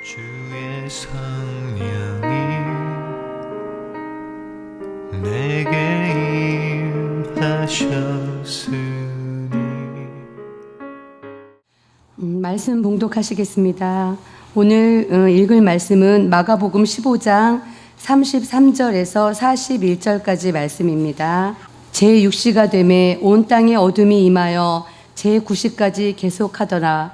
주의 성령이 내게 임하셨으니. 말씀 봉독하시겠습니다. 오늘 읽을 말씀은 마가복음 15장 33절에서 41절까지 말씀입니다. 제6시가 되매 온 땅에 어둠이 임하여 제9시까지 계속하더라.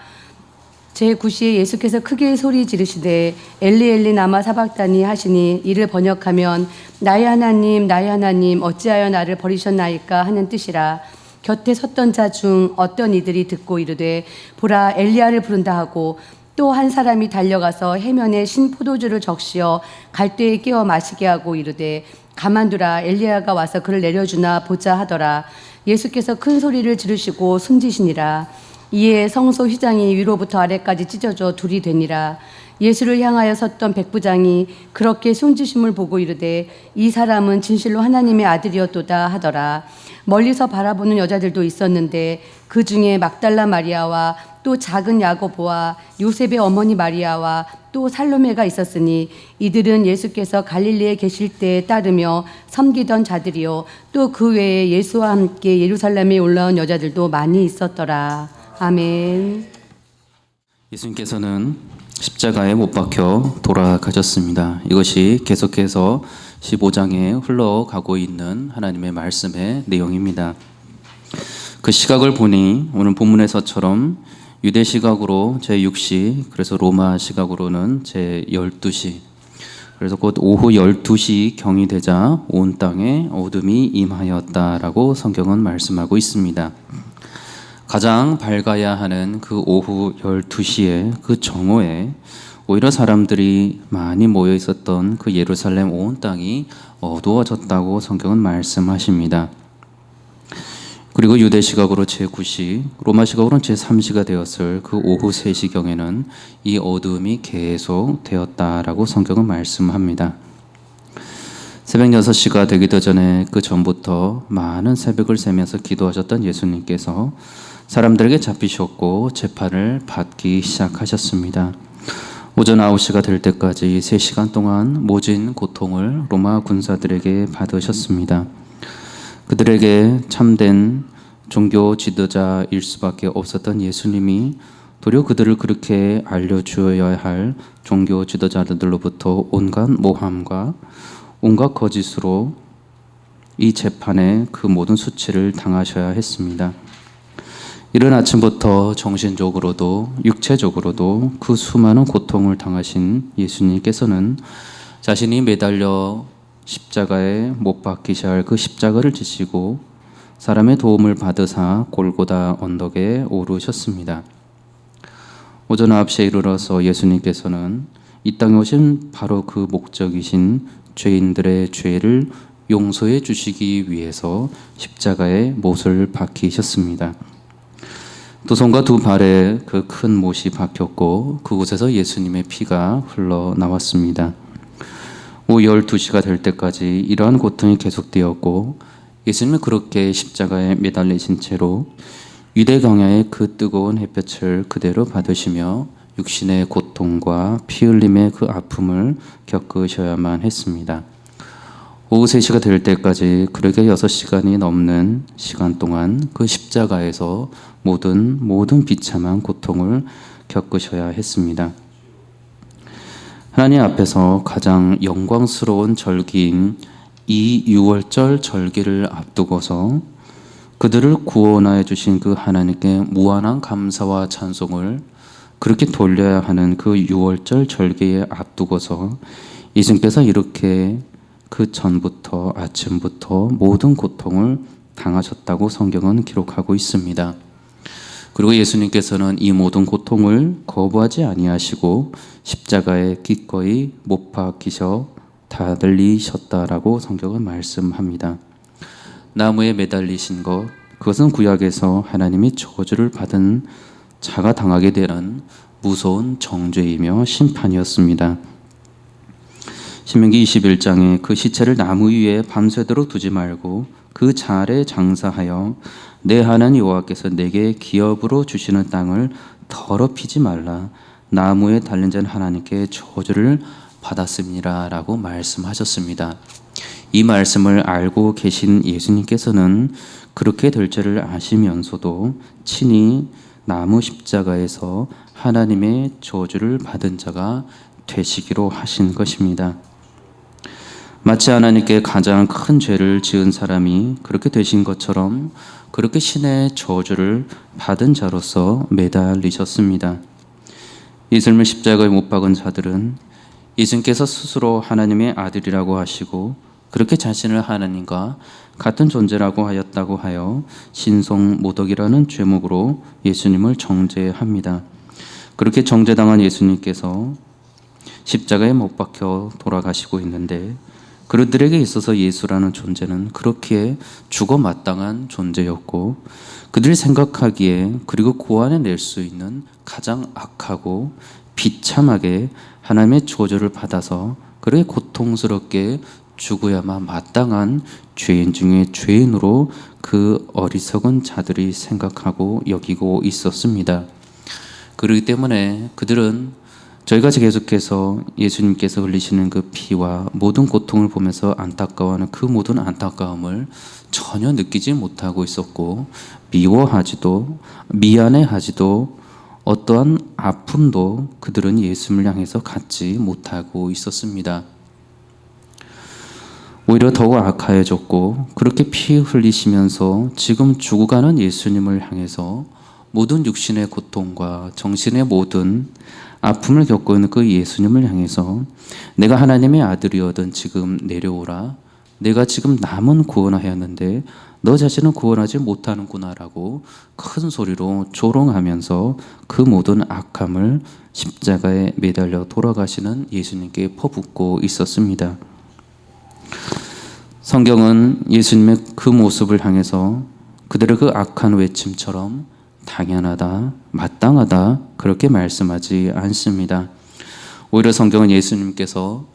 제9시에 예수께서 크게 소리 지르시되 엘리 엘리 나마 사박다니 하시니 이를 번역하면 나의 하나님 어찌하여 나를 버리셨나이까 하는 뜻이라. 곁에 섰던 자 중 어떤 이들이 듣고 이르되 보라 엘리야를 부른다 하고 또 한 사람이 달려가서 해면에 신 포도주를 적시어 갈대에 끼워 마시게 하고 이르되 가만두라 엘리야가 와서 그를 내려주나 보자 하더라. 예수께서 큰 소리를 지르시고 숨지시니라. 이에 성소 휘장이 위로부터 아래까지 찢어져 둘이 되니라. 예수를 향하여 섰던 백부장이 그렇게 숨지심을 보고 이르되 이 사람은 진실로 하나님의 아들이었도다 하더라. 멀리서 바라보는 여자들도 있었는데 그 중에 막달라 마리아와 또 작은 야고보와 요셉의 어머니 마리아와 또 살로메가 있었으니 이들은 예수께서 갈릴리에 계실 때에 따르며 섬기던 자들이요 또 그 외에 예수와 함께 예루살렘에 올라온 여자들도 많이 있었더라. 아멘. 예수님께서는 십자가에 못 박혀 돌아가셨습니다. 이것이 계속해서 15장에 흘러가고 있는 하나님의 말씀의 내용입니다. 그 시각을 보니 오늘 본문에서처럼 유대 시각으로 제6시, 그래서 로마 시각으로는 제12시, 그래서 곧 오후 12시 경이 되자 온 땅에 어둠이 임하였다라고 성경은 말씀하고 있습니다. 가장 밝아야 하는 그 오후 12시에 그 정오에 오히려 사람들이 많이 모여 있었던 그 예루살렘 온 땅이 어두워졌다고 성경은 말씀하십니다. 그리고 유대 시각으로 제9시, 로마 시각으로는 제3시가 되었을 그 오후 3시경에는 이 어두움이 계속 되었다라고 성경은 말씀합니다. 새벽 6시가 되기도 전에 그 전부터 많은 새벽을 새면서 기도하셨던 예수님께서 사람들에게 잡히셨고 재판을 받기 시작하셨습니다. 오전 9시가 될 때까지 3시간 동안 모진 고통을 로마 군사들에게 받으셨습니다. 그들에게 참된 종교 지도자일 수밖에 없었던 예수님이 도리어 그들을 그렇게 알려주어야 할 종교 지도자들로부터 온갖 모함과 온갖 거짓으로 이 재판의 그 모든 수치를 당하셔야 했습니다. 이른 아침부터 정신적으로도 육체적으로도 그 수많은 고통을 당하신 예수님께서는 자신이 매달려 십자가에 못 박히셔야 할 그 십자가를 지시고 사람의 도움을 받으사 골고다 언덕에 오르셨습니다. 오전 9시에 이르러서 예수님께서는 이 땅에 오신 바로 그 목적이신 죄인들의 죄를 용서해 주시기 위해서 십자가에 못을 박히셨습니다. 두 손과 두 발에 그 큰 못이 박혔고 그곳에서 예수님의 피가 흘러나왔습니다. 오후 12시가 될 때까지 이러한 고통이 계속되었고 예수님은 그렇게 십자가에 매달리신 채로 유대 광야의 그 뜨거운 햇볕을 그대로 받으시며 육신의 고통과 피 흘림의 그 아픔을 겪으셔야만 했습니다. 오후 3시가 될 때까지 그러게 6시간이 넘는 시간 동안 그 십자가에서 모든 비참한 고통을 겪으셔야 했습니다. 하나님 앞에서 가장 영광스러운 절기인 이 6월절 절기를 앞두고서 그들을 구원하여 주신 그 하나님께 무한한 감사와 찬송을 그렇게 돌려야 하는 그 6월절 절기에 앞두고서 예수님께서 이렇게 그 전부터 아침부터 모든 고통을 당하셨다고 성경은 기록하고 있습니다. 그리고 예수님께서는 이 모든 고통을 거부하지 아니하시고 십자가에 기꺼이 못 박히셔 달리셨다라고 성경은 말씀합니다. 나무에 매달리신 것, 그것은 구약에서 하나님이 저주를 받은 자가 당하게 되는 무서운 정죄이며 심판이었습니다. 신명기 21장에 그 시체를 나무 위에 밤새도록 두지 말고 그 잘에 장사하여 내 하나님 여호와께서 내게 기업으로 주시는 땅을 더럽히지 말라. 나무에 달린 자는 하나님께 저주를 받았습니다 라고 말씀하셨습니다. 이 말씀을 알고 계신 예수님께서는 그렇게 될 줄을 아시면서도 친히 나무 십자가에서 하나님의 저주를 받은 자가 되시기로 하신 것입니다. 마치 하나님께 가장 큰 죄를 지은 사람이 그렇게 되신 것처럼 그렇게 신의 저주를 받은 자로서 매달리셨습니다. 예수님을 십자가에 못 박은 자들은 예수님께서 스스로 하나님의 아들이라고 하시고 그렇게 자신을 하나님과 같은 존재라고 하였다고 하여 신성모독이라는 죄목으로 예수님을 정죄합니다. 그렇게 정죄당한 예수님께서 십자가에 못 박혀 돌아가시고 있는데 그들에게 있어서 예수라는 존재는 그렇게 죽어 마땅한 존재였고 그들이 생각하기에 그리고 고안해낼 수 있는 가장 악하고 비참하게 하나님의 저주를 받아서 그렇게 고통스럽게 죽어야만 마땅한 죄인 중에 죄인으로 그 어리석은 자들이 생각하고 여기고 있었습니다. 그렇기 때문에 그들은 저희가 계속해서 예수님께서 흘리시는 그 피와 모든 고통을 보면서 안타까워하는 그 모든 안타까움을 전혀 느끼지 못하고 있었고 미워하지도 미안해하지도 어떠한 아픔도 그들은 예수님을 향해서 갖지 못하고 있었습니다. 오히려 더욱 악하여졌고 그렇게 피 흘리시면서 지금 죽어가는 예수님을 향해서 모든 육신의 고통과 정신의 모든 아픔을 겪고 있는 그 예수님을 향해서 내가 하나님의 아들이어든 지금 내려오라. 내가 지금 남은 구원하였는데 너 자신은 구원하지 못하는구나라고 큰 소리로 조롱하면서 그 모든 악함을 십자가에 매달려 돌아가시는 예수님께 퍼붓고 있었습니다. 성경은 예수님의 그 모습을 향해서 그들의 그 악한 외침처럼 당연하다, 마땅하다 그렇게 말씀하지 않습니다. 오히려 성경은 예수님께서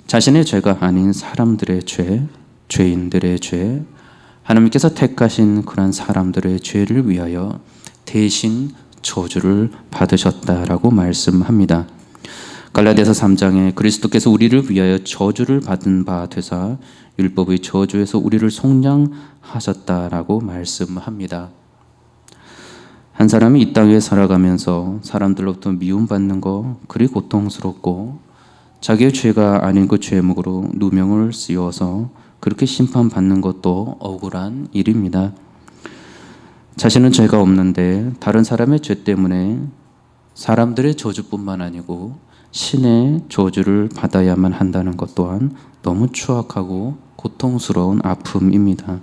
자신의 죄가 아닌 사람들의 죄, 죄인들의 죄, 하나님께서 택하신 그런 사람들의 죄를 위하여 대신 저주를 받으셨다라고 말씀합니다. 갈라디아서 3장에 그리스도께서 우리를 위하여 저주를 받은 바 되사 율법의 저주에서 우리를 속량하셨다라고 말씀합니다. 한 사람이 이 땅에 살아가면서 사람들로부터 미움받는 거 그리 고통스럽고 자기의 죄가 아닌 그 죄목으로 누명을 씌워서 그렇게 심판받는 것도 억울한 일입니다. 자신은 죄가 없는데 다른 사람의 죄 때문에 사람들의 저주뿐만 아니고 신의 저주를 받아야만 한다는 것 또한 너무 추악하고 고통스러운 아픔입니다.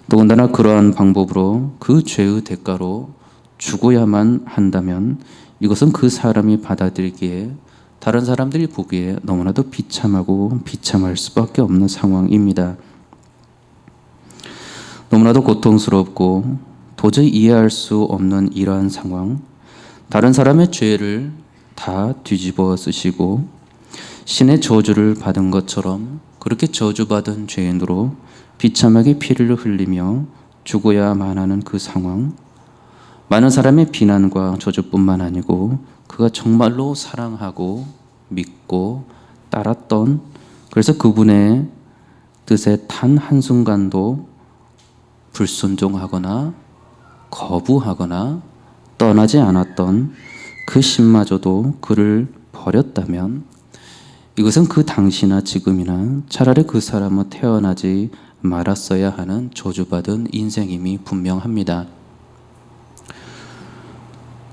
더군다나 그러한 방법으로 그 죄의 대가로 죽어야만 한다면 이것은 그 사람이 받아들이기에 다른 사람들이 보기에 너무나도 비참하고 비참할 수밖에 없는 상황입니다. 너무나도 고통스럽고 도저히 이해할 수 없는 이러한 상황, 다른 사람의 죄를 다 뒤집어 쓰시고 신의 저주를 받은 것처럼 그렇게 저주받은 죄인으로 비참하게 피를 흘리며 죽어야만 하는 그 상황, 많은 사람의 비난과 저주뿐만 아니고 그가 정말로 사랑하고 믿고 따랐던, 그래서 그분의 뜻에 단 한순간도 불순종하거나 거부하거나 떠나지 않았던 그 신마저도 그를 버렸다면 이것은 그 당시나 지금이나 차라리 그 사람은 태어나지 말았어야 하는 저주받은 인생임이 분명합니다.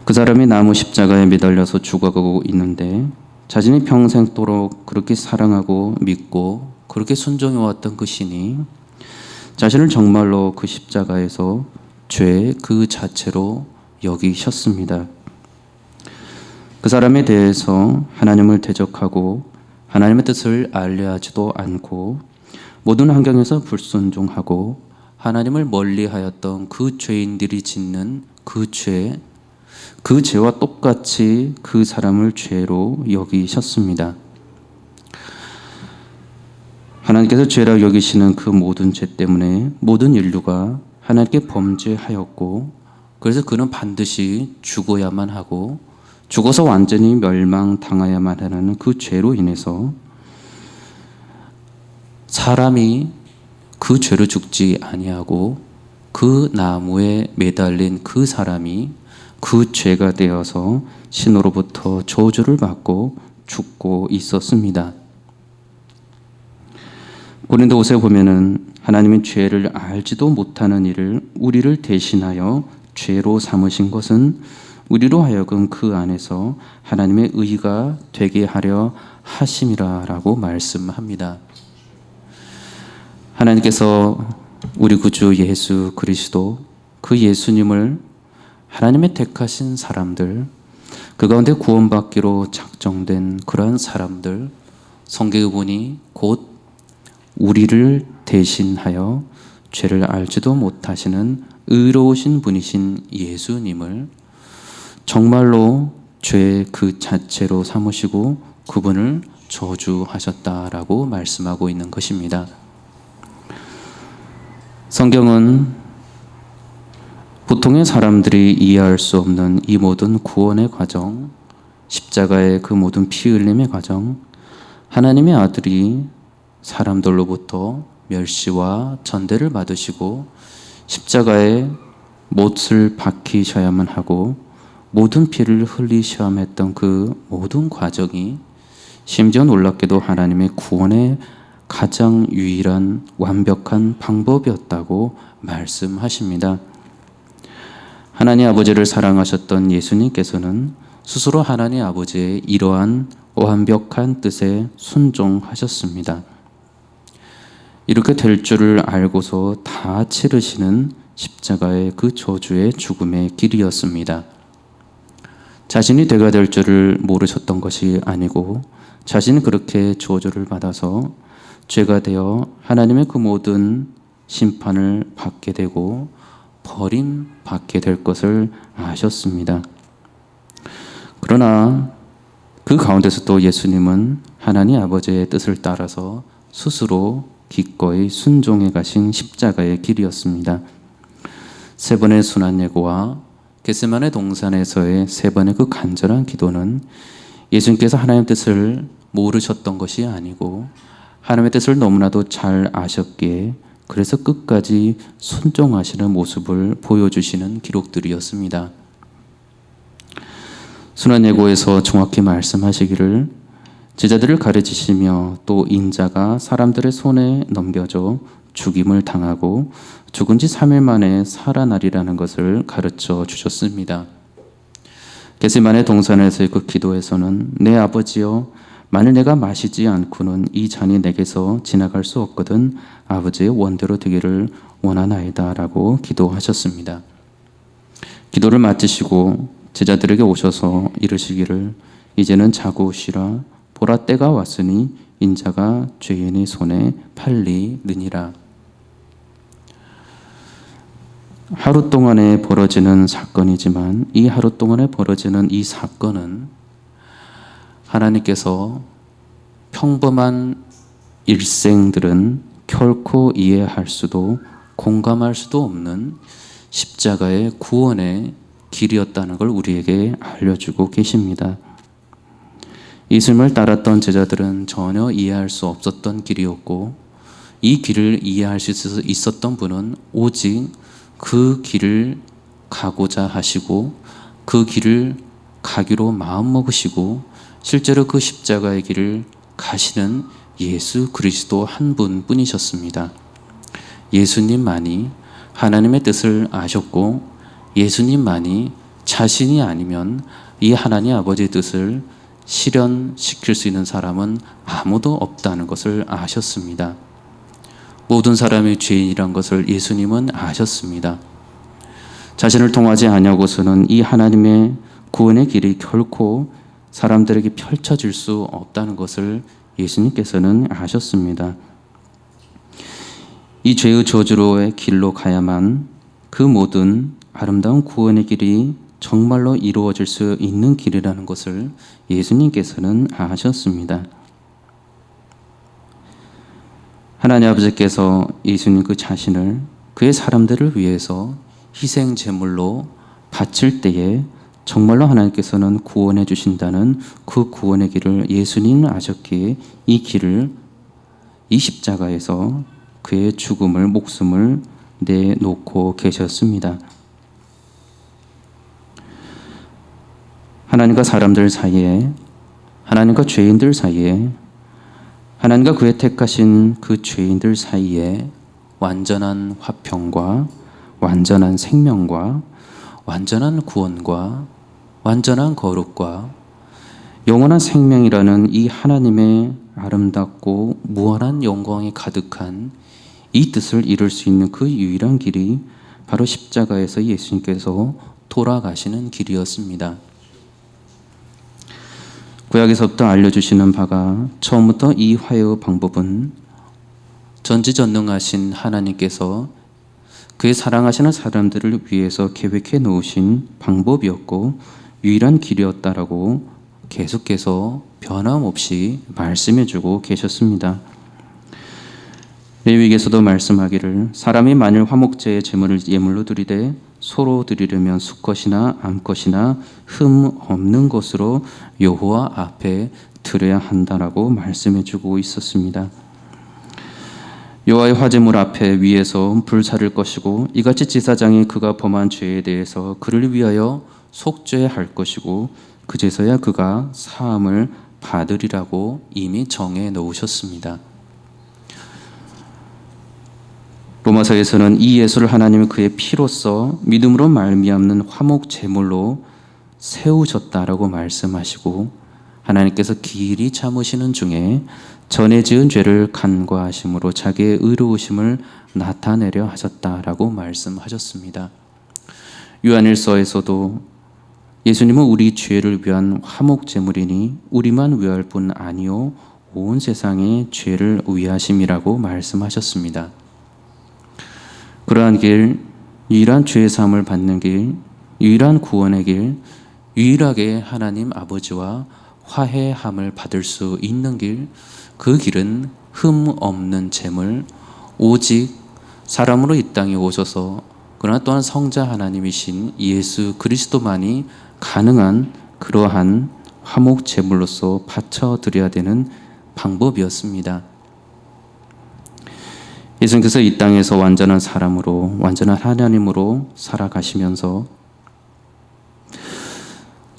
그 사람이 나무 십자가에 매달려서 죽어가고 있는데 자신이 평생도록 그렇게 사랑하고 믿고 그렇게 순종해왔던 그 신이 자신을 정말로 그 십자가에서 죄 그 자체로 여기셨습니다. 그 사람에 대해서 하나님을 대적하고 하나님의 뜻을 알려하지도 않고 모든 환경에서 불순종하고 하나님을 멀리하였던 그 죄인들이 짓는 그 죄, 그 죄와 똑같이 그 사람을 죄로 여기셨습니다. 하나님께서 죄라 여기시는 그 모든 죄 때문에 모든 인류가 하나님께 범죄하였고 그래서 그는 반드시 죽어야만 하고 죽어서 완전히 멸망당해야만 하는 그 죄로 인해서 사람이 그 죄로 죽지 아니하고 그 나무에 매달린 그 사람이 그 죄가 되어서 신으로부터 저주를 받고 죽고 있었습니다. 고린도후서에 보면은 하나님은 죄를 알지도 못하는 이를 우리를 대신하여 죄로 삼으신 것은 우리로 하여금 그 안에서 하나님의 의가 되게 하려 하심이라라고 말씀합니다. 하나님께서 우리 구주 예수 그리스도 그 예수님을 하나님의 택하신 사람들, 그 가운데 구원받기로 작정된 그러한 사람들, 성경에 보니 곧 우리를 대신하여 죄를 알지도 못하시는 의로우신 분이신 예수님을 정말로 죄 그 자체로 삼으시고 그분을 저주하셨다라고 말씀하고 있는 것입니다. 성경은 보통의 사람들이 이해할 수 없는 이 모든 구원의 과정, 십자가의 그 모든 피 흘림의 과정, 하나님의 아들이 사람들로부터 멸시와 전대를 받으시고 십자가에 못을 박히셔야만 하고 모든 피를 흘리셔야 했던 그 모든 과정이 심지어 놀랍게도 하나님의 구원의 가장 유일한 완벽한 방법이었다고 말씀하십니다. 하나님 아버지를 사랑하셨던 예수님께서는 스스로 하나님 아버지의 이러한 완벽한 뜻에 순종하셨습니다. 이렇게 될 줄을 알고서 다 치르시는 십자가의 그 저주의 죽음의 길이었습니다. 자신이 죄가 될 줄을 모르셨던 것이 아니고 자신이 그렇게 저주를 받아서 죄가 되어 하나님의 그 모든 심판을 받게 되고 버림받게 될 것을 아셨습니다. 그러나 그 가운데서 또 예수님은 하나님 아버지의 뜻을 따라서 스스로 기꺼이 순종해 가신 십자가의 길이었습니다. 세 번의 순환 예고와 겟세마네 동산에서의 세 번의 그 간절한 기도는 예수님께서 하나님의 뜻을 모르셨던 것이 아니고 하나님의 뜻을 너무나도 잘 아셨기에 그래서 끝까지 순종하시는 모습을 보여주시는 기록들이었습니다. 순환 예고에서 정확히 말씀하시기를 제자들을 가르치시며 또 인자가 사람들의 손에 넘겨져 죽임을 당하고 죽은 지 3일 만에 살아나리라는 것을 가르쳐 주셨습니다. 겟세마네 동산에서의 그 기도에서는 내 아버지여 만일 내가 마시지 않고는 이 잔이 내게서 지나갈 수 없거든 아버지의 원대로 되기를 원하나이다 라고 기도하셨습니다. 기도를 마치시고 제자들에게 오셔서 이르시기를 이제는 자고 쉬라 보라 때가 왔으니 인자가 죄인의 손에 팔리느니라. 하루 동안에 벌어지는 사건이지만 이 하루 동안에 벌어지는 이 사건은 하나님께서 평범한 일생들은 결코 이해할 수도 공감할 수도 없는 십자가의 구원의 길이었다는 걸 우리에게 알려주고 계십니다. 예수님을 따랐던 제자들은 전혀 이해할 수 없었던 길이었고 이 길을 이해할 수 있었던 분은 오직 그 길을 가고자 하시고 그 길을 가기로 마음먹으시고 실제로 그 십자가의 길을 가시는 예수 그리스도 한 분뿐이셨습니다. 예수님만이 하나님의 뜻을 아셨고 예수님만이 자신이 아니면 이 하나님 아버지의 뜻을 실현시킬 수 있는 사람은 아무도 없다는 것을 아셨습니다. 모든 사람이 죄인이란 것을 예수님은 아셨습니다. 자신을 통하지 아니하고서는 이 하나님의 구원의 길이 결코 사람들에게 펼쳐질 수 없다는 것을 예수님께서는 아셨습니다. 이 죄의 저주로의 길로 가야만 그 모든 아름다운 구원의 길이 정말로 이루어질 수 있는 길이라는 것을 예수님께서는 아셨습니다. 하나님 아버지께서 예수님 그 자신을 그의 사람들을 위해서 희생 제물로 바칠 때에 정말로 하나님께서는 구원해 주신다는 그 구원의 길을 예수님은 아셨기에 이 길을 이 십자가에서 그의 죽음을 목숨을 내놓고 계셨습니다. 하나님과 사람들 사이에, 하나님과 죄인들 사이에, 하나님과 그의 택하신 그 죄인들 사이에 완전한 화평과 완전한 생명과 완전한 구원과 완전한 거룩과 영원한 생명이라는 이 하나님의 아름답고 무한한 영광이 가득한 이 뜻을 이룰 수 있는 그 유일한 길이 바로 십자가에서 예수님께서 돌아가시는 길이었습니다. 구약에서부터 알려주시는 바가 처음부터 이 화해의 방법은 전지전능하신 하나님께서 그의 사랑하시는 사람들을 위해서 계획해 놓으신 방법이었고 유일한 길이었다라고 계속해서 변함없이 말씀해주고 계셨습니다. 레위기에서도 말씀하기를 사람이 만일 화목제의 제물을 예물로 드리되 소로 드리려면 수컷이나 암컷이나 흠 없는 것으로 여호와 앞에 드려야 한다라고 말씀해주고 있었습니다. 여호와의 화제물 앞에 위에서 불사를 것이고 이같이 제사장이 그가 범한 죄에 대해서 그를 위하여 속죄할 것이고 그제서야 그가 사함을 받으리라고 이미 정해 놓으셨습니다. 로마서에서는 이 예수를 하나님은 그의 피로써 믿음으로 말미암는 화목 제물로 세우셨다라고 말씀하시고 하나님께서 길이 참으시는 중에 전에 지은 죄를 간과하심으로 자기의 의로우심을 나타내려 하셨다라고 말씀하셨습니다. 요한일서에서도 예수님은 우리 죄를 위한 화목 제물이니 우리만 위할 뿐 아니요 온 세상의 죄를 위하심이라고 말씀하셨습니다. 그러한 길, 유일한 죄 사함을 받는 길, 유일한 구원의 길, 유일하게 하나님 아버지와 화해함을 받을 수 있는 길, 그 길은 흠 없는 제물, 오직 사람으로 이 땅에 오셔서 그러나 또한 성자 하나님이신 예수 그리스도만이 가능한 그러한 화목 제물로서 바쳐드려야 되는 방법이었습니다. 예수님께서 이 땅에서 완전한 사람으로 완전한 하나님으로 살아가시면서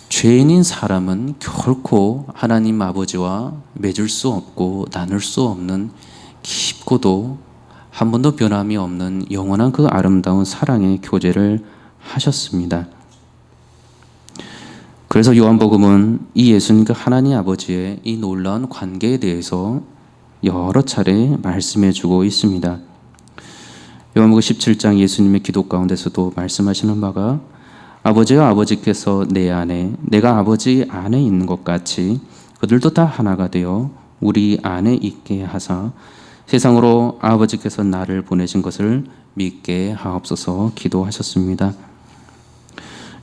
죄인인 사람은 결코 하나님 아버지와 맺을 수 없고 나눌 수 없는 깊고도 한 번도 변함이 없는 영원한 그 아름다운 사랑의 교제를 하셨습니다. 그래서 요한복음은 이 예수님과 하나님 아버지의 이 놀라운 관계에 대해서 여러 차례 말씀해 주고 있습니다. 요한복음 17장 예수님의 기도 가운데서도 말씀하시는 바가 아버지와 아버지께서 내 안에 내가 아버지 안에 있는 것 같이 그들도 다 하나가 되어 우리 안에 있게 하사 세상으로 아버지께서 나를 보내신 것을 믿게 하옵소서 기도하셨습니다.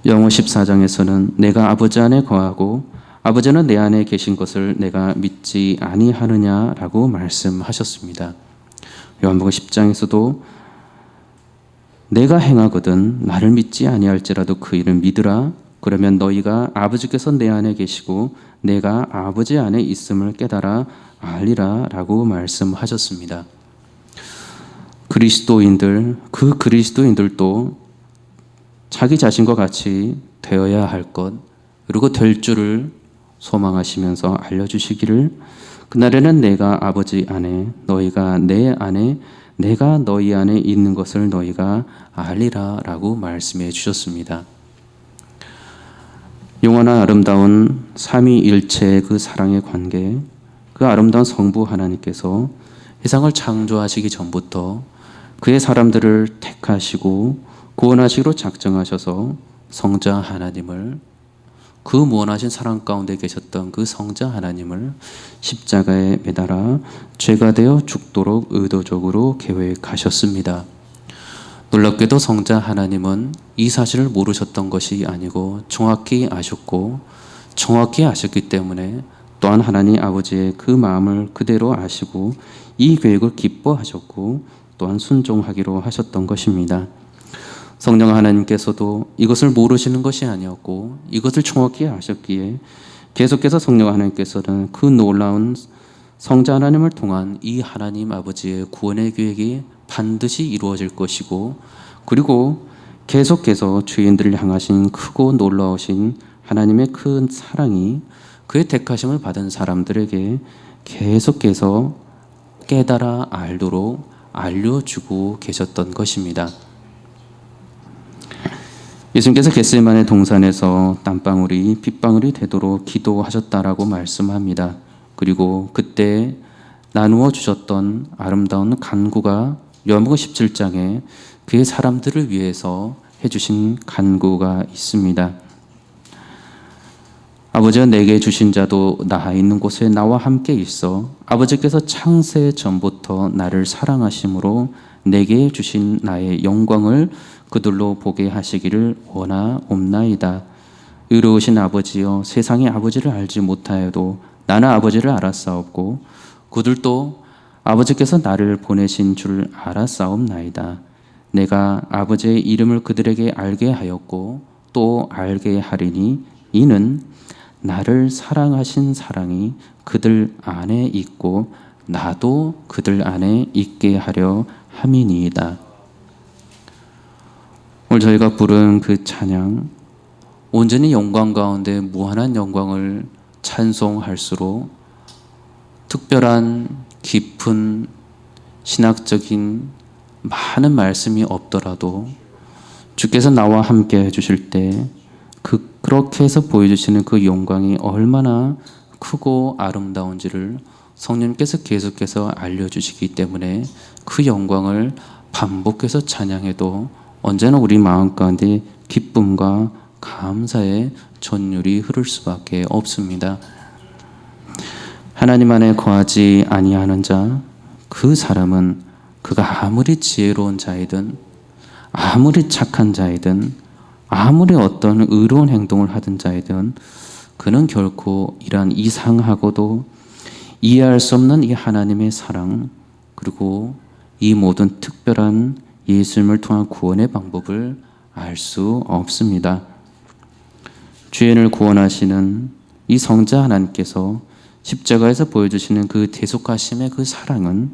요한복음 14장에서는 내가 아버지 안에 거하고 아버지는 내 안에 계신 것을 내가 믿지 아니하느냐라고 말씀하셨습니다. 요한복음 10장에서도 내가 행하거든 나를 믿지 아니할지라도 그 일을 믿으라. 그러면 너희가 아버지께서 내 안에 계시고 내가 아버지 안에 있음을 깨달아 알리라 라고 말씀하셨습니다. 그 그리스도인들도 자기 자신과 같이 되어야 할 것 그리고 될 줄을 소망하시면서 알려주시기를 그날에는 내가 아버지 안에 너희가 내 안에 내가 너희 안에 있는 것을 너희가 알리라 라고 말씀해 주셨습니다. 영원한 아름다운 삼위일체의 그 사랑의 관계, 그 아름다운 성부 하나님께서 세상을 창조하시기 전부터 그의 사람들을 택하시고 구원하시기로 작정하셔서 성자 하나님을 그 무한하신 사랑 가운데 계셨던 그 성자 하나님을 십자가에 매달아 죄가 되어 죽도록 의도적으로 계획하셨습니다. 놀랍게도 성자 하나님은 이 사실을 모르셨던 것이 아니고 정확히 아셨고 정확히 아셨기 때문에 또한 하나님 아버지의 그 마음을 그대로 아시고 이 계획을 기뻐하셨고 또한 순종하기로 하셨던 것입니다. 성령 하나님께서도 이것을 모르시는 것이 아니었고 이것을 정확히 아셨기에 계속해서 성령 하나님께서는 그 놀라운 성자 하나님을 통한 이 하나님 아버지의 구원의 계획이 반드시 이루어질 것이고, 그리고 계속해서 죄인들을 향하신 크고 놀라우신 하나님의 큰 사랑이 그의 택하심을 받은 사람들에게 계속해서 깨달아 알도록 알려주고 계셨던 것입니다. 예수님께서 겟세마네 동산에서 땀방울이 핏방울이 되도록 기도하셨다라고 말씀합니다. 그리고 그때 나누어 주셨던 아름다운 간구가 요한복음 17장에 그의 사람들을 위해서 해주신 간구가 있습니다. 아버지가 내게 주신 자도 나 있는 곳에 나와 함께 있어 아버지께서 창세 전부터 나를 사랑하심으로 내게 주신 나의 영광을 그들로 보게 하시기를 원하옵나이다. 의로우신 아버지여, 세상이 아버지를 알지 못하여도 나는 아버지를 알았사옵고 그들도 아버지께서 나를 보내신 줄 알았사옵나이다. 내가 아버지의 이름을 그들에게 알게 하였고 또 알게 하리니 이는 나를 사랑하신 사랑이 그들 안에 있고 나도 그들 안에 있게 하려 함이니이다. 오늘 저희가 부른 그 찬양, 온전히 영광 가운데 무한한 영광을 찬송할수록 특별한 깊은 신학적인 많은 말씀이 없더라도 주께서 나와 함께 해주실 때 그렇게 해서 보여주시는 그 영광이 얼마나 크고 아름다운지를 성령께서 계속해서 알려주시기 때문에 그 영광을 반복해서 찬양해도 언제나 우리 마음 가운데 기쁨과 감사의 전율이 흐를 수밖에 없습니다. 하나님 안에 거하지 아니하는 자, 그 사람은 그가 아무리 지혜로운 자이든 아무리 착한 자이든 아무리 어떤 의로운 행동을 하던 자이든 그는 결코 이러한 이상하고도 이해할 수 없는 이 하나님의 사랑, 그리고 이 모든 특별한 예수님을 통한 구원의 방법을 알 수 없습니다. 죄인을 구원하시는 이 성자 하나님께서 십자가에서 보여주시는 그 대속하심의 그 사랑은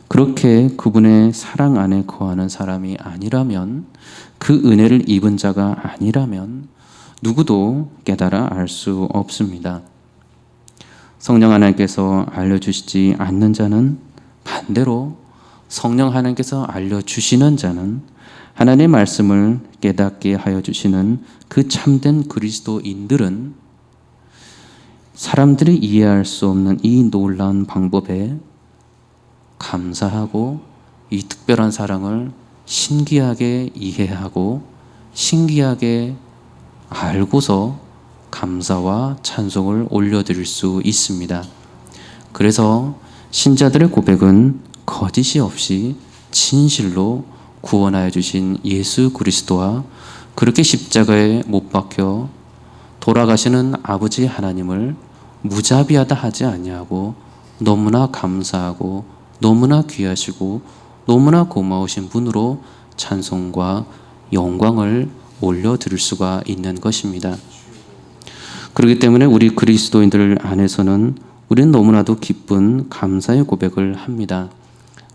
그렇게 그분의 사랑 안에 거하는 사람이 아니라면, 그 은혜를 입은 자가 아니라면 누구도 깨달아 알 수 없습니다. 성령 하나님께서 알려주시지 않는 자는 반대로 성령 하나님께서 알려주시는 자는 하나님의 말씀을 깨닫게 하여 주시는 그 참된 그리스도인들은 사람들이 이해할 수 없는 이 놀라운 방법에 감사하고 이 특별한 사랑을 신기하게 이해하고 신기하게 알고서 감사와 찬송을 올려드릴 수 있습니다. 그래서 신자들의 고백은 거짓이 없이 진실로 구원하여 주신 예수 그리스도와 그렇게 십자가에 못 박혀 돌아가시는 아버지 하나님을 무자비하다 하지 아니하고 너무나 감사하고 너무나 귀하시고 너무나 고마우신 분으로 찬송과 영광을 올려드릴 수가 있는 것입니다. 그렇기 때문에 우리 그리스도인들 안에서는 우리는 너무나도 기쁜 감사의 고백을 합니다.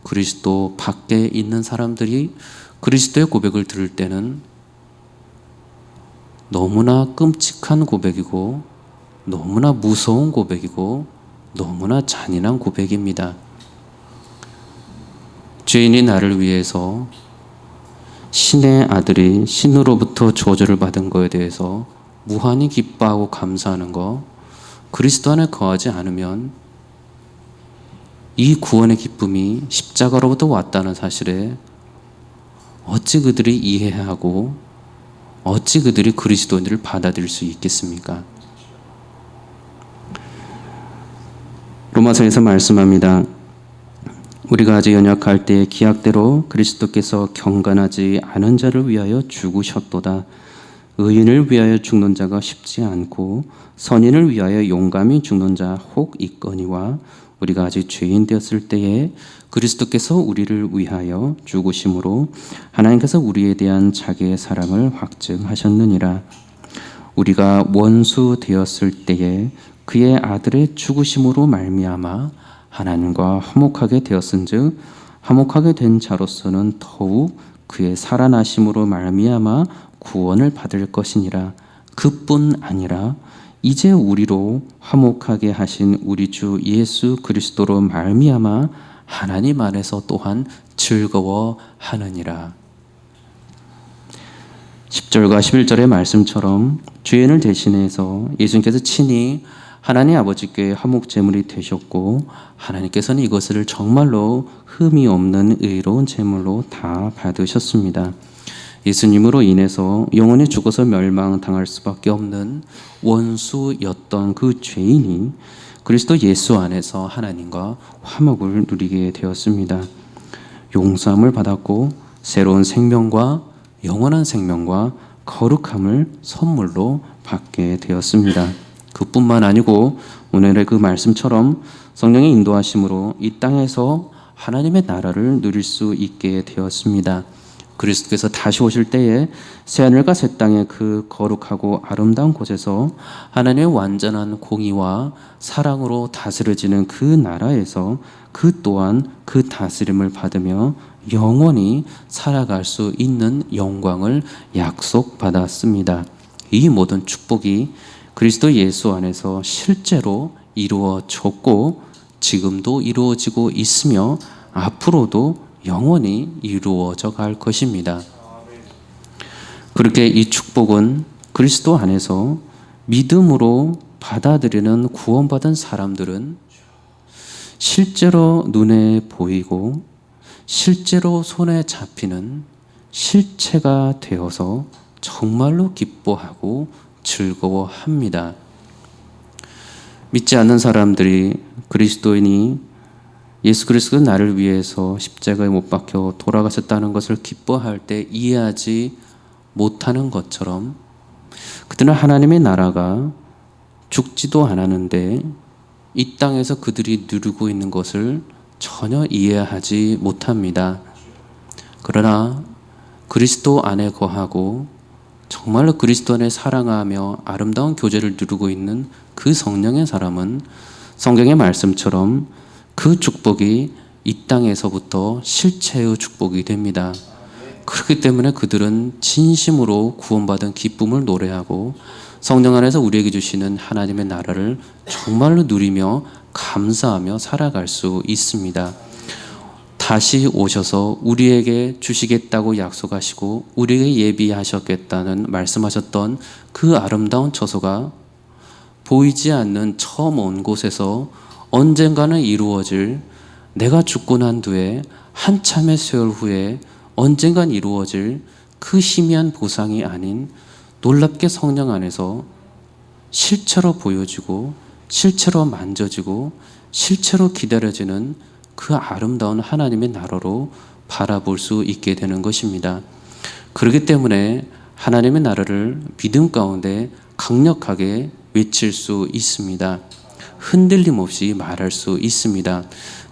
그리스도 밖에 있는 사람들이 그리스도의 고백을 들을 때는 너무나 끔찍한 고백이고 너무나 무서운 고백이고 너무나 잔인한 고백입니다. 죄인이 나를 위해서 신의 아들이 신으로부터 저주를 받은 것에 대해서 무한히 기뻐하고 감사하는 것, 그리스도 안에 거하지 않으면 이 구원의 기쁨이 십자가로부터 왔다는 사실에 어찌 그들이 이해하고 어찌 그들이 그리스도인들을 받아들일 수 있겠습니까? 로마서에서 말씀합니다. 우리가 아직 연약할 때 기약대로 그리스도께서 경건하지 않은 자를 위하여 죽으셨도다. 의인을 위하여 죽는 자가 쉽지 않고 선인을 위하여 용감히 죽는 자 혹 있거니와 우리가 아직 죄인 되었을 때에 그리스도께서 우리를 위하여 죽으심으로 하나님께서 우리에 대한 자기의 사랑을 확증하셨느니라. 우리가 원수 되었을 때에 그의 아들의 죽으심으로 말미암아 하나님과 화목하게 되었은즉 화목하게 된 자로서는 더욱 그의 살아나심으로 말미암아 구원을 받을 것이니라. 그뿐 아니라 이제 우리로 화목하게 하신 우리 주 예수 그리스도로 말미암아 하나님 안에서 또한 즐거워하느니라. 10절과 11절의 말씀처럼 죄인을 대신해서 예수님께서 친히 하나님 아버지께 화목 제물이 되셨고 하나님께서는 이것을 정말로 흠이 없는 의로운 제물로 다 받으셨습니다. 예수님으로 인해서 영원히 죽어서 멸망당할 수밖에 없는 원수였던 그 죄인이 그리스도 예수 안에서 하나님과 화목을 누리게 되었습니다. 용서함을 받았고 새로운 생명과 영원한 생명과 거룩함을 선물로 받게 되었습니다. 그뿐만 아니고 오늘의 그 말씀처럼 성령의 인도하심으로 이 땅에서 하나님의 나라를 누릴 수 있게 되었습니다. 그리스도께서 다시 오실 때에 새하늘과 새 땅의 그 거룩하고 아름다운 곳에서 하나님의 완전한 공의와 사랑으로 다스려지는 그 나라에서 그 또한 그 다스림을 받으며 영원히 살아갈 수 있는 영광을 약속받았습니다. 이 모든 축복이 그리스도 예수 안에서 실제로 이루어졌고 지금도 이루어지고 있으며 앞으로도 영원히 이루어져 갈 것입니다. 그렇게 이 축복은 그리스도 안에서 믿음으로 받아들이는 구원받은 사람들은 실제로 눈에 보이고 실제로 손에 잡히는 실체가 되어서 정말로 기뻐하고 즐거워합니다. 믿지 않는 사람들이 그리스도인이 예수 그리스도가 나를 위해서 십자가에 못 박혀 돌아가셨다는 것을 기뻐할 때 이해하지 못하는 것처럼 그들은 하나님의 나라가 죽지도 않았는데 이 땅에서 그들이 누리고 있는 것을 전혀 이해하지 못합니다. 그러나 그리스도 안에 거하고 정말로 그리스도 안에 사랑하며 아름다운 교제를 누리고 있는 그 성령의 사람은 성경의 말씀처럼 그 축복이 이 땅에서부터 실체의 축복이 됩니다. 그렇기 때문에 그들은 진심으로 구원받은 기쁨을 노래하고 성령 안에서 우리에게 주시는 하나님의 나라를 정말로 누리며 감사하며 살아갈 수 있습니다. 다시 오셔서 우리에게 주시겠다고 약속하시고 우리에게 예비하셨겠다는 말씀하셨던 그 아름다운 처소가 보이지 않는 처음 온 곳에서 언젠가는 이루어질, 내가 죽고 난 뒤에 한참의 세월 후에 언젠간 이루어질 그 희미한 보상이 아닌 놀랍게 성령 안에서 실체로 보여지고 실체로 만져지고 실체로 기다려지는 그 아름다운 하나님의 나라로 바라볼 수 있게 되는 것입니다. 그렇기 때문에 하나님의 나라를 믿음 가운데 강력하게 외칠 수 있습니다. 흔들림 없이 말할 수 있습니다.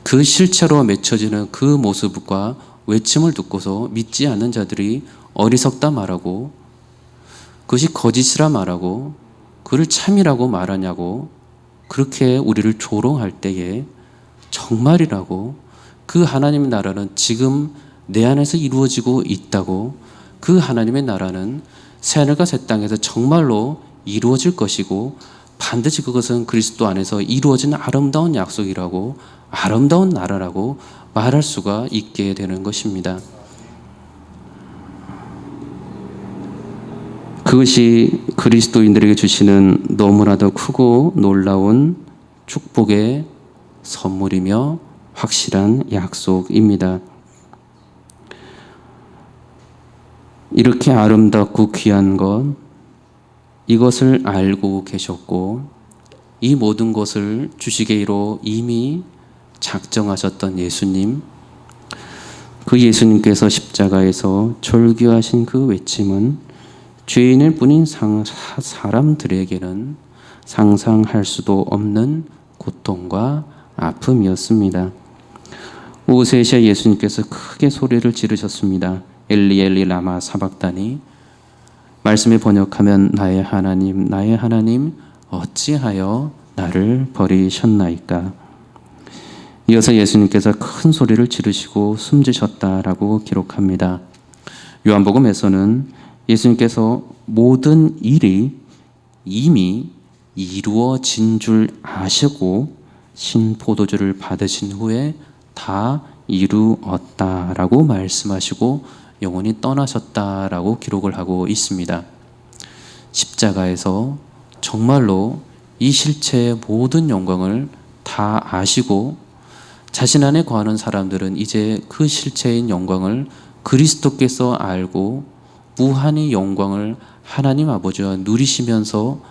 그 실체로 맺혀지는 그 모습과 외침을 듣고서 믿지 않는 자들이 어리석다 말하고 그것이 거짓이라 말하고 그를 참이라고 말하냐고 그렇게 우리를 조롱할 때에 정말이라고 그 하나님의 나라는 지금 내 안에서 이루어지고 있다고 그 하나님의 나라는 새하늘과 새 땅에서 정말로 이루어질 것이고 반드시 그것은 그리스도 안에서 이루어진 아름다운 약속이라고 아름다운 나라라고 말할 수가 있게 되는 것입니다. 그것이 그리스도인들에게 주시는 너무나도 크고 놀라운 축복의 선물이며 확실한 약속입니다. 이렇게 아름답고 귀한 것, 이것을 알고 계셨고 이 모든 것을 주시기로 이미 작정하셨던 예수님, 그 예수님께서 십자가에서 절규하신 그 외침은 죄인일 뿐인 사람들에게는 상상할 수도 없는 고통과 아픔이었습니다. 오후 3시에 예수님께서 크게 소리를 지르셨습니다. 엘리 엘리 라마 사박다니. 말씀에 번역하면 나의 하나님 어찌하여 나를 버리셨나이까. 이어서 예수님께서 큰 소리를 지르시고 숨지셨다라고 기록합니다. 요한복음에서는 예수님께서 모든 일이 이미 이루어진 줄 아시고 신포도주를 받으신 후에 다 이루었다라고 말씀하시고 영원히 떠나셨다라고 기록을 하고 있습니다. 십자가에서 정말로 이 실체의 모든 영광을 다 아시고 자신 안에 거하는 사람들은 이제 그 실체인 영광을 그리스도께서 알고 무한의 영광을 하나님 아버지와 누리시면서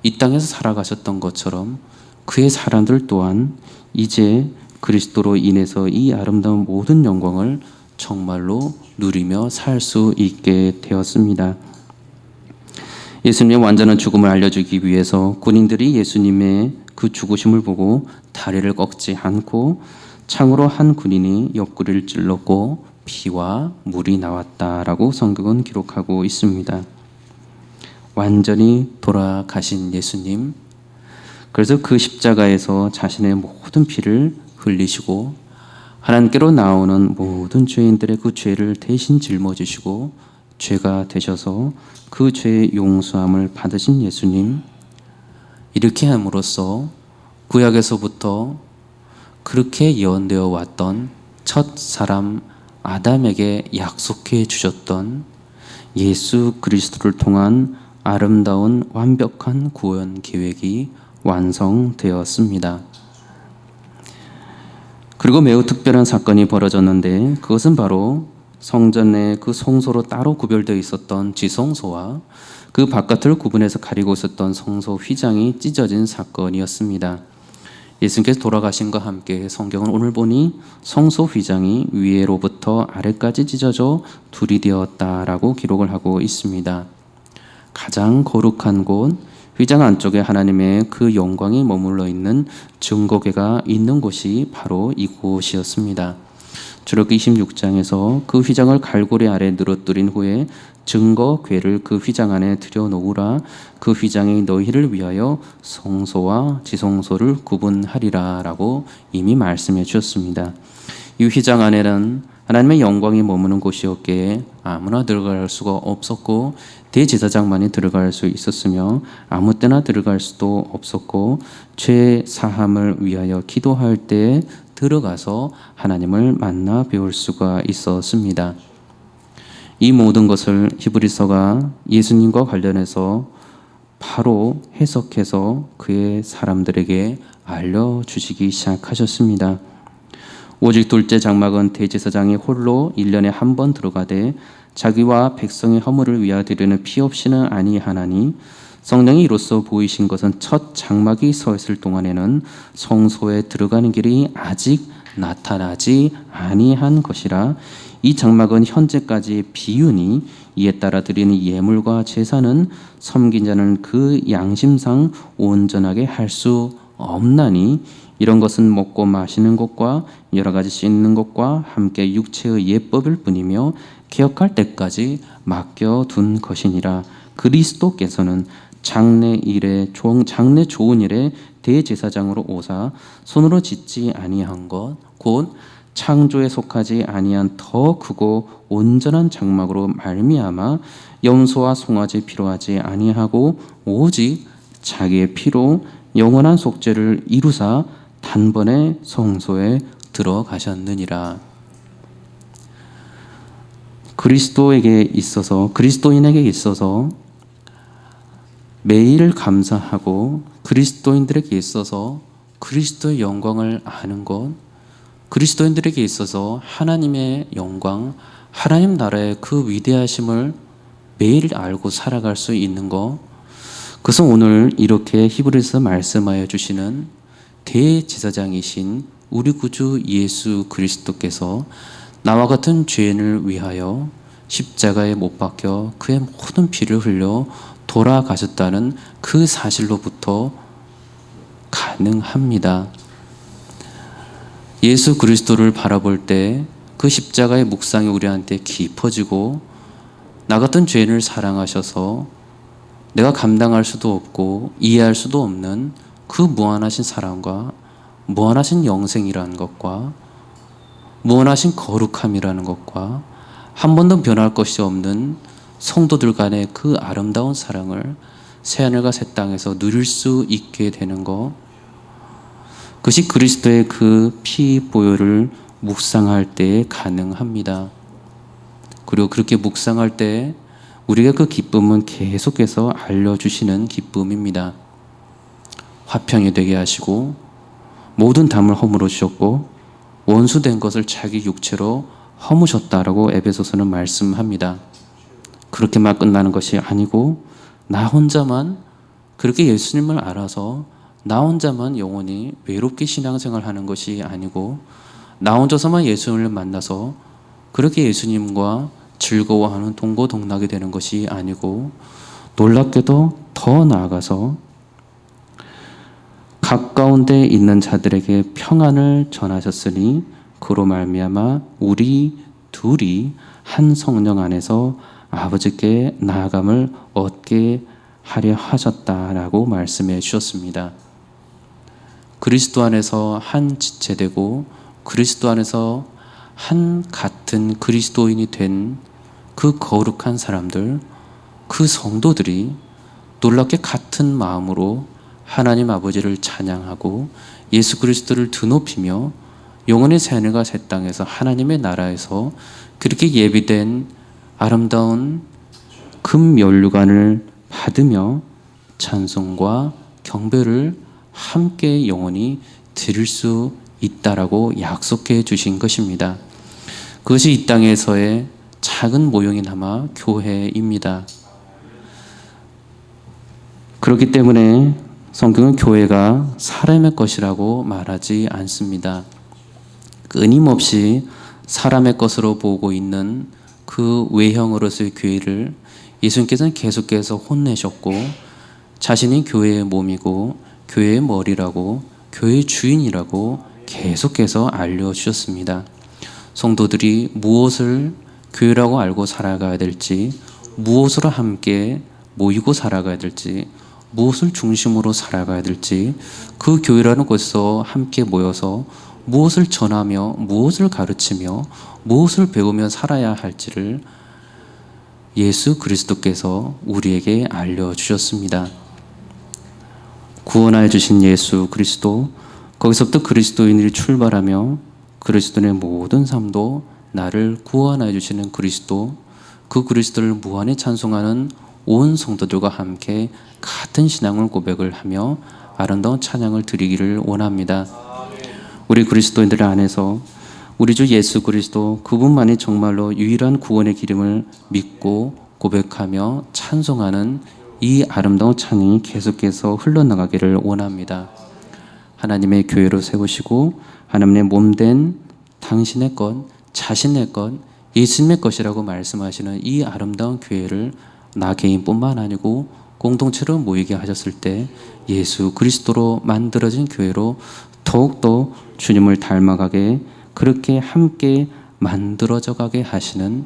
이 땅에서 살아가셨던 것처럼 그의 사람들 또한 이제 그리스도로 인해서 이 아름다운 모든 영광을 정말로 누리며 살 수 있게 되었습니다. 예수님의 완전한 죽음을 알려주기 위해서 군인들이 예수님의 그 죽으심을 보고 다리를 꺾지 않고 창으로 한 군인이 옆구리를 찔렀고 피와 물이 나왔다라고 성경은 기록하고 있습니다. 완전히 돌아가신 예수님, 그래서 그 십자가에서 자신의 모든 피를 흘리시고 하나님께로 나오는 모든 죄인들의 그 죄를 대신 짊어지시고 죄가 되셔서 그 죄의 용서함을 받으신 예수님, 이렇게 함으로써 구약에서부터 그렇게 예언되어 왔던 첫 사람 아담에게 약속해 주셨던 예수 그리스도를 통한 아름다운 완벽한 구원 계획이 완성되었습니다. 그리고 매우 특별한 사건이 벌어졌는데 그것은 바로 성전의 그 성소로 따로 구별되어 있었던 지성소와 그 바깥을 구분해서 가리고 있었던 성소 휘장이 찢어진 사건이었습니다. 예수님께서 돌아가신과 함께 성경은 오늘 보니 성소 휘장이 위에로부터 아래까지 찢어져 둘이 되었다라고 기록을 하고 있습니다. 가장 거룩한 곳, 휘장 안쪽에 하나님의 그 영광이 머물러 있는 증거궤가 있는 곳이 바로 이곳이었습니다. 출애굽기 26장에서 그 휘장을 갈고리 아래 늘어뜨린 후에 증거궤를 그 휘장 안에 들여놓으라. 그 휘장이 너희를 위하여 성소와 지성소를 구분하리라 라고 이미 말씀해 주셨습니다. 이 휘장 안에는 하나님의 영광이 머무는 곳이었기에 아무나 들어갈 수가 없었고 대제사장만이 들어갈 수 있었으며 아무 때나 들어갈 수도 없었고 죄 사함을 위하여 기도할 때 들어가서 하나님을 만나 배울 수가 있었습니다. 이 모든 것을 히브리서가 예수님과 관련해서 바로 해석해서 그의 사람들에게 알려주시기 시작하셨습니다. 오직 둘째 장막은 대제사장이 홀로 1년에 한 번 들어가되 자기와 백성의 허물을 위하여 드리는 피 없이는 아니하나니 성령이 이로써 보이신 것은 첫 장막이 서 있을 동안에는 성소에 들어가는 길이 아직 나타나지 아니한 것이라. 이 장막은 현재까지의 비유니 이에 따라 드리는 예물과 제사는 섬긴 자는 그 양심상 온전하게 할 수 없나니 이런 것은 먹고 마시는 것과 여러 가지 씻는 것과 함께 육체의 예법일 뿐이며 개혁할 때까지 맡겨둔 것이니라. 그리스도께서는 장래 좋은 일에 대제사장으로 오사 손으로 짓지 아니한 것 곧 창조에 속하지 아니한 더 크고 온전한 장막으로 말미암아 염소와 송아지 필요하지 아니하고 오직 자기의 피로 영원한 속죄를 이루사 단번에 성소에 들어가셨느니라. 그리스도인에게 있어서 매일 감사하고 그리스도인들에게 있어서 그리스도의 영광을 아는 것, 그리스도인들에게 있어서 하나님의 영광, 하나님 나라의 그 위대하심을 매일 알고 살아갈 수 있는 것, 그래서 오늘 이렇게 히브리서 말씀하여 주시는 대제사장이신 우리 구주 예수 그리스도께서 나와 같은 죄인을 위하여 십자가에 못 박혀 그의 모든 피를 흘려 돌아가셨다는 그 사실로부터 가능합니다. 예수 그리스도를 바라볼 때 그 십자가의 묵상이 우리한테 깊어지고 나 같은 죄인을 사랑하셔서 내가 감당할 수도 없고 이해할 수도 없는 그 무한하신 사랑과 무한하신 영생이라는 것과 무한하신 거룩함이라는 것과 한 번도 변할 것이 없는 성도들 간의 그 아름다운 사랑을 새하늘과 새 땅에서 누릴 수 있게 되는 것, 그것이 그리스도의 그 피 보혈을 묵상할 때에 가능합니다. 그리고 그렇게 묵상할 때 우리가 그 기쁨은 계속해서 알려주시는 기쁨입니다. 화평이 되게 하시고 모든 담을 허물어 주셨고 원수된 것을 자기 육체로 허무셨다라고 에베소서는 말씀합니다. 그렇게만 끝나는 것이 아니고 나 혼자만 그렇게 예수님을 알아서 나 혼자만 영원히 외롭게 신앙생활하는 것이 아니고 나 혼자서만 예수님을 만나서 그렇게 예수님과 즐거워하는 동고동락이 되는 것이 아니고 놀랍게도 더 나아가서 가까운 데 있는 자들에게 평안을 전하셨으니 그로 말미암아 우리 둘이 한 성령 안에서 아버지께 나아감을 얻게 하려 하셨다라고 말씀해 주셨습니다. 그리스도 안에서 한 지체되고 그리스도 안에서 한 같은 그리스도인이 된 그 거룩한 사람들, 그 성도들이 놀랍게 같은 마음으로 하나님 아버지를 찬양하고 예수 그리스도를 드높이며 영원히 새하늘과 새 땅에서 하나님의 나라에서 그렇게 예비된 아름다운 금면류관을 받으며 찬송과 경배를 함께 영원히 드릴 수 있다라고 약속해 주신 것입니다. 그것이 이 땅에서의 작은 모형이나마 교회입니다. 그렇기 때문에 성경은 교회가 사람의 것이라고 말하지 않습니다. 끊임없이 사람의 것으로 보고 있는 그 외형으로서의 교회를 예수님께서는 계속해서 혼내셨고 자신이 교회의 몸이고 교회의 머리라고 교회의 주인이라고 계속해서 알려주셨습니다. 성도들이 무엇을 교회라고 알고 살아가야 될지, 무엇으로 함께 모이고 살아가야 될지, 무엇을 중심으로 살아가야 될지, 그 교회라는 곳에서 함께 모여서 무엇을 전하며 무엇을 가르치며 무엇을 배우며 살아야 할지를 예수 그리스도께서 우리에게 알려주셨습니다. 구원하여 주신 예수 그리스도, 거기서부터 그리스도인이 출발하며 그리스도인의 모든 삶도 나를 구원하여 주시는 그리스도, 그 그리스도를 무한히 찬송하는 온 성도들과 함께 같은 신앙을 고백을 하며 아름다운 찬양을 드리기를 원합니다. 우리 그리스도인들 안에서 우리 주 예수 그리스도 그분만이 정말로 유일한 구원의 기름을 믿고 고백하며 찬송하는 이 아름다운 찬양이 계속해서 흘러나가기를 원합니다. 하나님의 교회로 세우시고 하나님의 몸된 당신의 것, 자신의 것, 예수님의 것이라고 말씀하시는 이 아름다운 교회를 나 개인뿐만 아니고 공동체로 모이게 하셨을 때 예수 그리스도로 만들어진 교회로 더욱더 주님을 닮아가게, 그렇게 함께 만들어져 가게 하시는,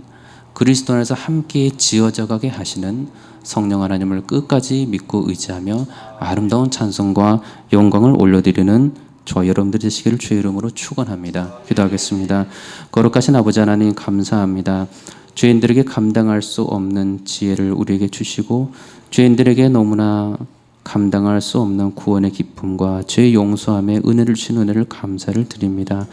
그리스도 안에서 함께 지어져 가게 하시는 성령 하나님을 끝까지 믿고 의지하며 아름다운 찬송과 영광을 올려드리는 저와 여러분들이 되시기를 주의 이름으로 축원합니다. 기도하겠습니다. 거룩하신 아버지 하나님 감사합니다. 죄인들에게 감당할 수 없는 지혜를 우리에게 주시고 죄인들에게 너무나 감당할 수 없는 구원의 기쁨과 죄의 용서함의 은혜를 주신 은혜를 감사를 드립니다.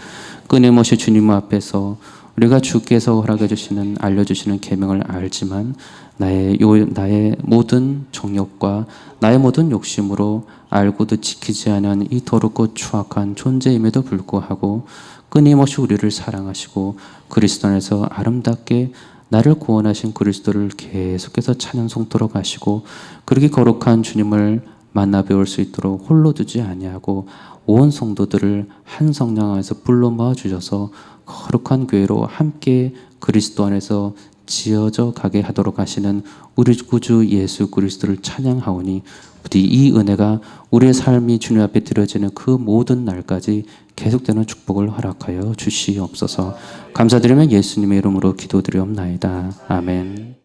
끊임없이 주님 앞에서 우리가 주께서 허락해 주시는, 알려주시는 계명을 알지만 나의 모든 정욕과 나의 모든 욕심으로 알고도 지키지 않은 이 더럽고 추악한 존재임에도 불구하고 끊임없이 우리를 사랑하시고 그리스도 안에서 아름답게 나를 구원하신 그리스도를 계속해서 찬양 송도록 하시고 그렇게 거룩한 주님을 만나 배울 수 있도록 홀로 두지 아니하고 온 성도들을 한 성령 안에서 불러 모아 주셔서 거룩한 교회로 함께 그리스도 안에서 지어져 가게 하도록 하시는 우리 구주 예수 그리스도를 찬양하오니 부디 이 은혜가 우리의 삶이 주님 앞에 드려지는 그 모든 날까지 계속되는 축복을 허락하여 주시옵소서. 감사드리며 예수님의 이름으로 기도드리옵나이다. 아멘.